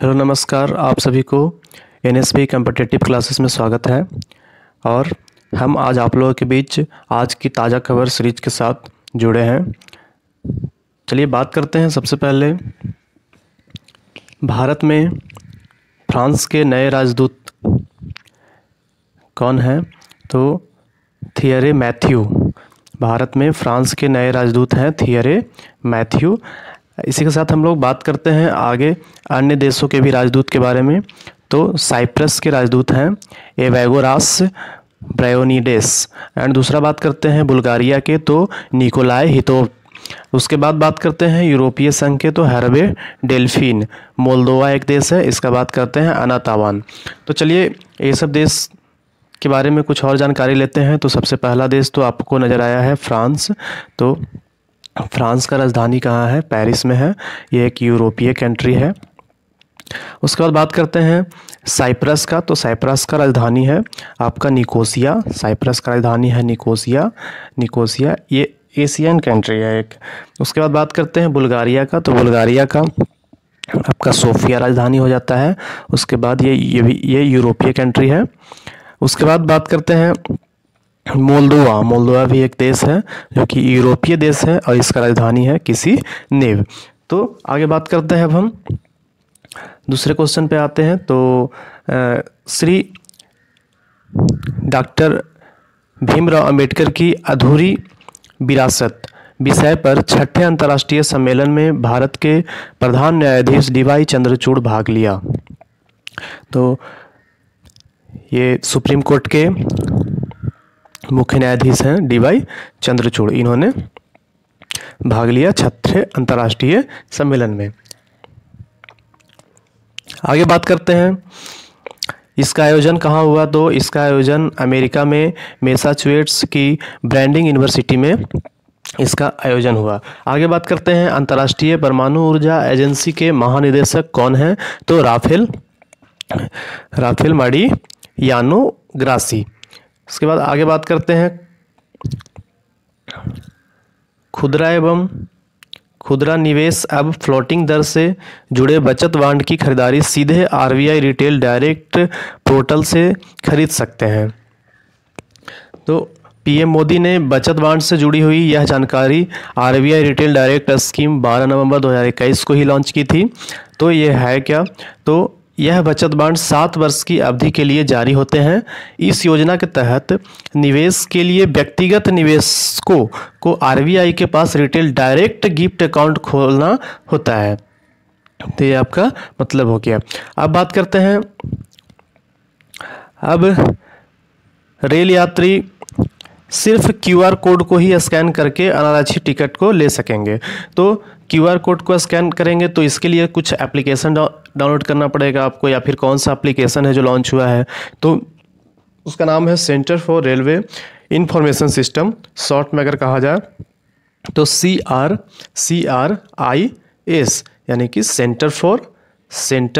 Hello नमस्कार, आप सभी को एनएसपी कॉम्पिटिटिव क्लासेस में स्वागत है। और हम आज आप लोगों के बीच आज की ताज़ा खबर सीरीज के साथ जुड़े हैं। चलिए बात करते हैं। सबसे पहले भारत में फ्रांस के नए राजदूत कौन हैं? तो थियरे मैथ्यू। भारत में फ्रांस के नए राजदूत हैं थियरे मैथ्यू। इसी के साथ हम लोग बात करते हैं आगे अन्य देशों के भी राजदूत के बारे में। तो साइप्रस के राजदूत हैं एवेगोरास ब्रायोनिडेस। एंड दूसरा बात करते हैं बुल्गारिया के, तो निकोलाई हितोव। उसके बाद बात करते हैं यूरोपीय संघ के, तो हर्बे डेल्फिन। मोल्दोवा एक देश है, इसका बात करते हैं अनातावान। तो चलिए ये सब देश के बारे में कुछ और जानकारी लेते हैं। तो सबसे पहला देश तो आपको नज़र आया है फ्रांस। तो फ्रांस का राजधानी कहाँ है? पेरिस में है। ये एक यूरोपीय कंट्री है। उसके बाद बात करते हैं साइप्रस का। तो साइप्रस का राजधानी है आपका निकोसिया। साइप्रस का राजधानी है निकोसिया। ये एशियन कंट्री है एक। उसके बाद बात करते हैं बुल्गारिया का। तो बुल्गारिया का आपका सोफिया राजधानी हो जाता है। उसके बाद ये यूरोपीय कंट्री है। उसके बाद बात करते हैं मोल्दोवा भी एक देश है जो कि यूरोपीय देश है और इसका राजधानी है किशिनेव। तो आगे बात करते हैं। अब हम दूसरे क्वेश्चन पे आते हैं। तो श्री डॉक्टर भीमराव अंबेडकर की अधूरी विरासत विषय पर छठे अंतर्राष्ट्रीय सम्मेलन में भारत के प्रधान न्यायाधीश डीवाई चंद्रचूड़ भाग लिया। तो ये सुप्रीम कोर्ट के मुख्य न्यायाधीश हैं डीवाई चंद्रचूड़। इन्होंने भाग लिया छठे अंतर्राष्ट्रीय सम्मेलन में। आगे बात करते हैं इसका आयोजन कहाँ हुआ। तो इसका आयोजन अमेरिका में मैसाचुसेट्स की ब्रांडिंग यूनिवर्सिटी में इसका आयोजन हुआ। आगे बात करते हैं अंतर्राष्ट्रीय परमाणु ऊर्जा एजेंसी के महानिदेशक कौन हैं। तो राफेल माडियानो ग्रासी। उसके बाद आगे बात करते हैं खुदरा निवेश अब फ्लोटिंग दर से जुड़े बचत बांड की खरीदारी सीधे आरबीआई रिटेल डायरेक्ट पोर्टल से खरीद सकते हैं। तो पीएम मोदी ने बचत बांड से जुड़ी हुई यह जानकारी आरबीआई रिटेल डायरेक्ट स्कीम 12 नवंबर 2021 को ही लॉन्च की थी। तो ये है क्या? तो यह बचत बांड 7 वर्ष की अवधि के लिए जारी होते हैं। इस योजना के तहत निवेश के लिए व्यक्तिगत निवेशकों को आरबीआई के पास रिटेल डायरेक्ट गिफ्ट अकाउंट खोलना होता है। तो ये आपका मतलब हो गया। अब बात करते हैं अब रेल यात्री सिर्फ क्यूआर कोड को ही स्कैन करके अनारक्षित टिकट को ले सकेंगे। तो क्यूआर कोड को स्कैन करेंगे तो इसके लिए कुछ एप्लीकेशन डाउनलोड करना पड़ेगा आपको, या फिर कौन सा एप्लीकेशन है जो लॉन्च हुआ है। तो उसका नाम है centre for railway information system. Short में अगर कहा जाए तो CRIS, यानी कि centre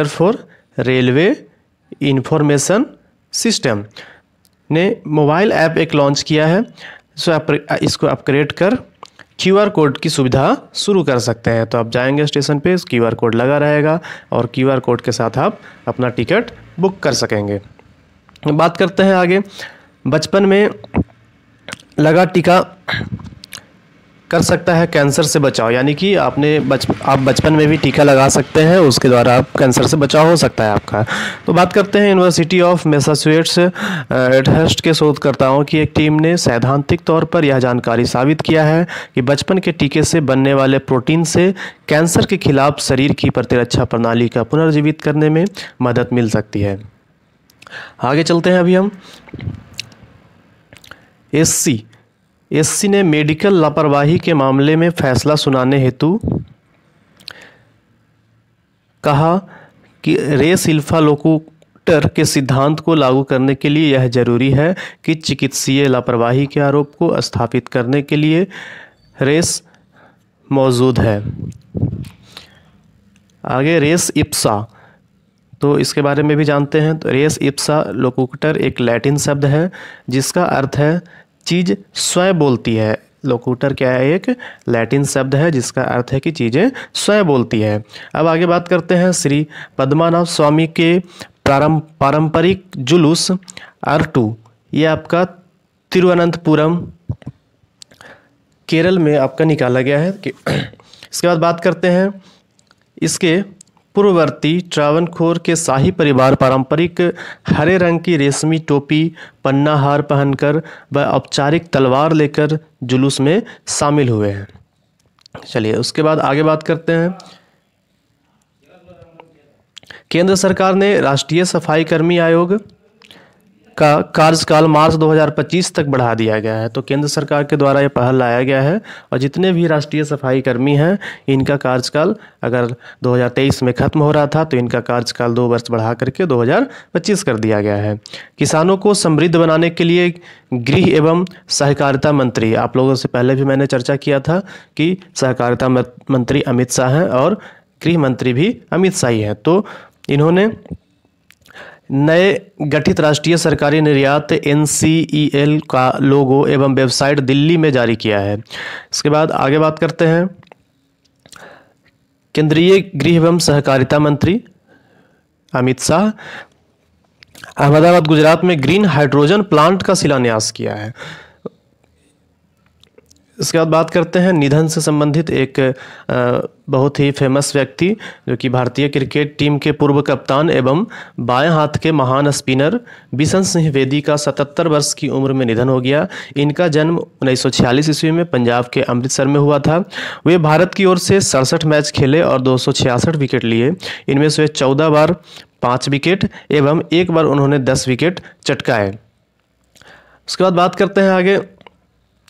for railway information system ने मोबाइल ऐप एक लॉन्च किया है। इसको अपग्रेड कर क्यूआर कोड की सुविधा शुरू कर सकते हैं। तो आप जाएंगे स्टेशन पे, क्यूआर कोड लगा रहेगा और क्यूआर कोड के साथ आप अपना टिकट बुक कर सकेंगे। बात करते हैं आगे। बचपन में लगा टीका कर सकता है कैंसर से बचाव, यानी कि आप बचपन में भी टीका लगा सकते हैं, उसके द्वारा आप कैंसर से बचाव हो सकता है आपका। तो बात करते हैं यूनिवर्सिटी ऑफ मैसाचुसेट्स एमहेर्स्ट के शोधकर्ताओं की एक टीम ने सैद्धांतिक तौर पर यह जानकारी साबित किया है कि बचपन के टीके से बनने वाले प्रोटीन से कैंसर के खिलाफ शरीर की प्रतिरक्षा प्रणाली का पुनर्जीवित करने में मदद मिल सकती है। आगे चलते हैं। अभी हम एससी ने मेडिकल लापरवाही के मामले में फैसला सुनाने हेतु कहा कि रेस अल्फा लोकुटर के सिद्धांत को लागू करने के लिए यह जरूरी है कि चिकित्सीय लापरवाही के आरोप को स्थापित करने के लिए रेस मौजूद है। आगे रेस इप्सा, तो इसके बारे में भी जानते हैं। तो रेस इप्सा लोकुटर एक लैटिन शब्द है जिसका अर्थ है चीज़ स्वयं बोलती है। लोकूटर क्या है? एक लैटिन शब्द है जिसका अर्थ है कि चीज़ें स्वयं बोलती है। अब आगे बात करते हैं श्री पद्मानाभ स्वामी के पारंपरिक जुलूस R2। ये आपका तिरुवनंतपुरम केरल में आपका निकाला गया है। इसके बाद बात करते हैं इसके पूर्ववर्ती ट्रावनकोर के शाही परिवार पारंपरिक हरे रंग की रेशमी टोपी, पन्ना हार पहनकर व औपचारिक तलवार लेकर जुलूस में शामिल हुए हैं। चलिए उसके बाद आगे बात करते हैं। केंद्र सरकार ने राष्ट्रीय सफाई कर्मी आयोग का कार्यकाल मार्च 2025 तक बढ़ा दिया गया है। तो केंद्र सरकार के द्वारा ये पहल लाया गया है और जितने भी राष्ट्रीय सफाई कर्मी हैं इनका कार्यकाल अगर 2023 में ख़त्म हो रहा था तो इनका कार्यकाल 2 वर्ष बढ़ा करके 2025 कर दिया गया है। किसानों को समृद्ध बनाने के लिए गृह एवं सहकारिता मंत्री, आप लोगों से पहले भी मैंने चर्चा किया था कि सहकारिता मंत्री अमित शाह हैं और गृह मंत्री भी अमित शाह ही हैं। तो इन्होंने नए गठित राष्ट्रीय सरकारी निर्यात NCEL का लोगो एवं वेबसाइट दिल्ली में जारी किया है। इसके बाद आगे बात करते हैं। केंद्रीय गृह एवं सहकारिता मंत्री अमित शाह अहमदाबाद गुजरात में ग्रीन हाइड्रोजन प्लांट का शिलान्यास किया है। इसके बाद बात करते हैं निधन से संबंधित एक बहुत ही फेमस व्यक्ति जो कि भारतीय क्रिकेट टीम के पूर्व कप्तान एवं बाएं हाथ के महान स्पिनर बिशन सिंह बेदी का 77 वर्ष की उम्र में निधन हो गया। इनका जन्म 1946 ईस्वी में पंजाब के अमृतसर में हुआ था। वे भारत की ओर से 67 मैच खेले और 266 विकेट लिए। इनमें से 14 बार 5 विकेट एवं 1 बार उन्होंने 10 विकेट चटकाए। उसके बाद बात करते हैं आगे।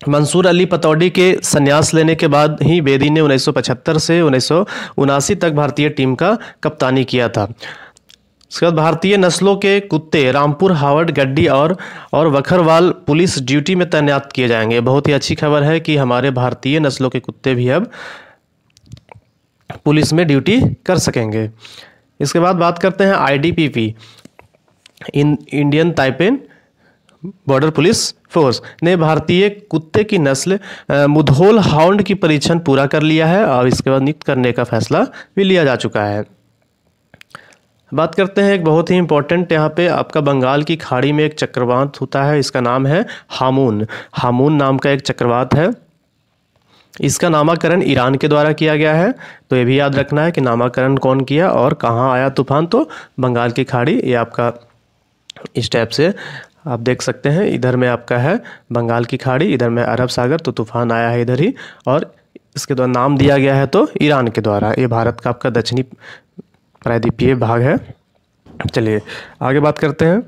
मंसूर अली पतौड़ी के संन्यास लेने के बाद ही बेदी ने 1975 से 1979 तक भारतीय टीम का कप्तानी किया था। उसके बाद भारतीय नस्लों के कुत्ते रामपुर, हावड़, गड्डी और वखरवाल पुलिस ड्यूटी में तैनात किए जाएंगे। बहुत ही अच्छी खबर है कि हमारे भारतीय नस्लों के कुत्ते भी अब पुलिस में ड्यूटी कर सकेंगे। इसके बाद बात करते हैं IDPP इंडियन ताइपेन बॉर्डर पुलिस फोर्स ने भारतीय कुत्ते की नस्ल मुधोल हाउंड की परीक्षण पूरा कर लिया है और इसके बाद नियुक्त करने का फैसला भी लिया जा चुका है। बात करते हैं एक बहुत ही इंपॉर्टेंट, यहाँ पे आपका बंगाल की खाड़ी में एक चक्रवात होता है, इसका नाम है हामून। हामून नाम का एक चक्रवात है, इसका नामकरण ईरान के द्वारा किया गया है। तो ये भी याद रखना है कि नामकरण कौन किया और कहाँ आया तूफान। तो बंगाल की खाड़ी, ये आपका इस टाइप से आप देख सकते हैं। इधर में आपका है बंगाल की खाड़ी, इधर में अरब सागर, तो तूफान आया है इधर ही और इसके द्वारा नाम दिया गया है तो ईरान के द्वारा। ये भारत का आपका दक्षिणी प्रायद्वीपीय भाग है। चलिए आगे बात करते हैं।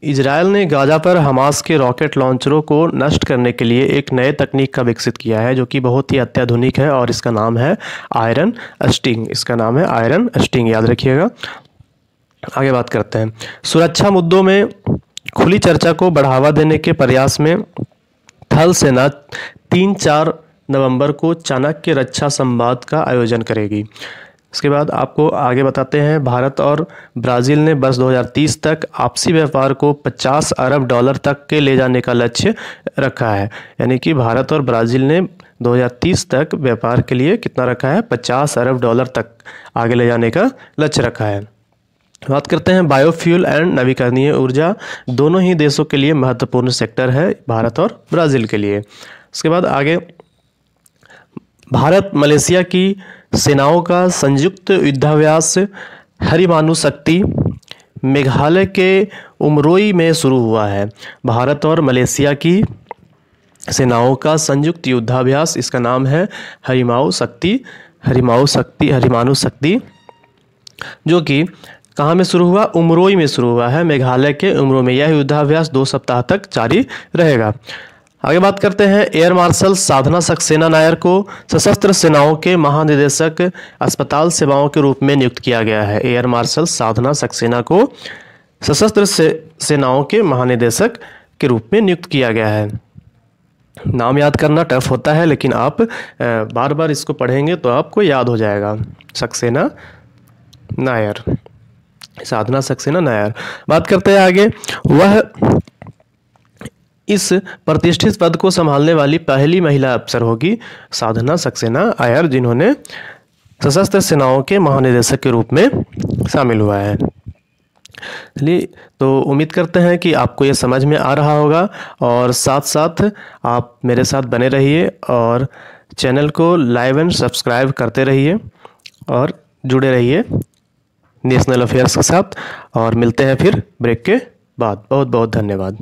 इजरायल ने गाजा पर हमास के रॉकेट लॉन्चरों को नष्ट करने के लिए एक नए तकनीक का विकसित किया है जो कि बहुत ही अत्याधुनिक है और इसका नाम है आयरन स्टिंग। इसका नाम है आयरन स्टिंग, याद रखिएगा। आगे बात करते हैं। सुरक्षा मुद्दों में खुली चर्चा को बढ़ावा देने के प्रयास में थल सेना 3-4 नवंबर को चाणक्य रक्षा संवाद का आयोजन करेगी। इसके बाद आपको आगे बताते हैं। भारत और ब्राज़ील ने वर्ष 2030 तक आपसी व्यापार को $50 अरब तक के ले जाने का लक्ष्य रखा है। यानी कि भारत और ब्राज़ील ने 2030 तक व्यापार के लिए कितना रखा है? $50 अरब तक आगे ले जाने का लक्ष्य रखा है। बात करते हैं बायोफ्यूल एंड नवीकरणीय ऊर्जा, दोनों ही देशों के लिए महत्वपूर्ण सेक्टर है, भारत और ब्राज़ील के लिए। उसके बाद आगे, भारत मलेशिया की सेनाओं का संयुक्त युद्धाभ्यास हरिमानु शक्ति मेघालय के उमरोई में शुरू हुआ है। भारत और मलेशिया की सेनाओं का संयुक्त युद्धाभ्यास, इसका नाम है हरिमानु शक्ति, जो कि कहाँ में शुरू हुआ? उमरोई में शुरू हुआ है, मेघालय के उमरोई में। यह युद्धाभ्यास 2 सप्ताह तक जारी रहेगा। आगे बात करते हैं। एयर मार्शल साधना सक्सेना नायर को सशस्त्र सेनाओं के महानिदेशक अस्पताल सेवाओं के रूप में नियुक्त किया गया है। एयर मार्शल साधना सक्सेना को सशस्त्र सेनाओं के महानिदेशक के रूप में नियुक्त किया गया है। नाम याद करना टफ होता है, लेकिन आप बार बार इसको पढ़ेंगे तो आपको याद हो जाएगा। सक्सेना नायर, साधना सक्सेना नायर। बात करते हैं आगे। वह इस प्रतिष्ठित पद को संभालने वाली पहली महिला अफसर होगी साधना सक्सेना अय्यर, जिन्होंने सशस्त्र सेनाओं के महानिदेशक के रूप में शामिल हुआ है। चलिए, तो उम्मीद करते हैं कि आपको ये समझ में आ रहा होगा और साथ साथ आप मेरे साथ बने रहिए और चैनल को लाइक एंड सब्सक्राइब करते रहिए और जुड़े रहिए नेशनल अफेयर्स के साथ। और मिलते हैं फिर ब्रेक के बाद। बहुत बहुत धन्यवाद।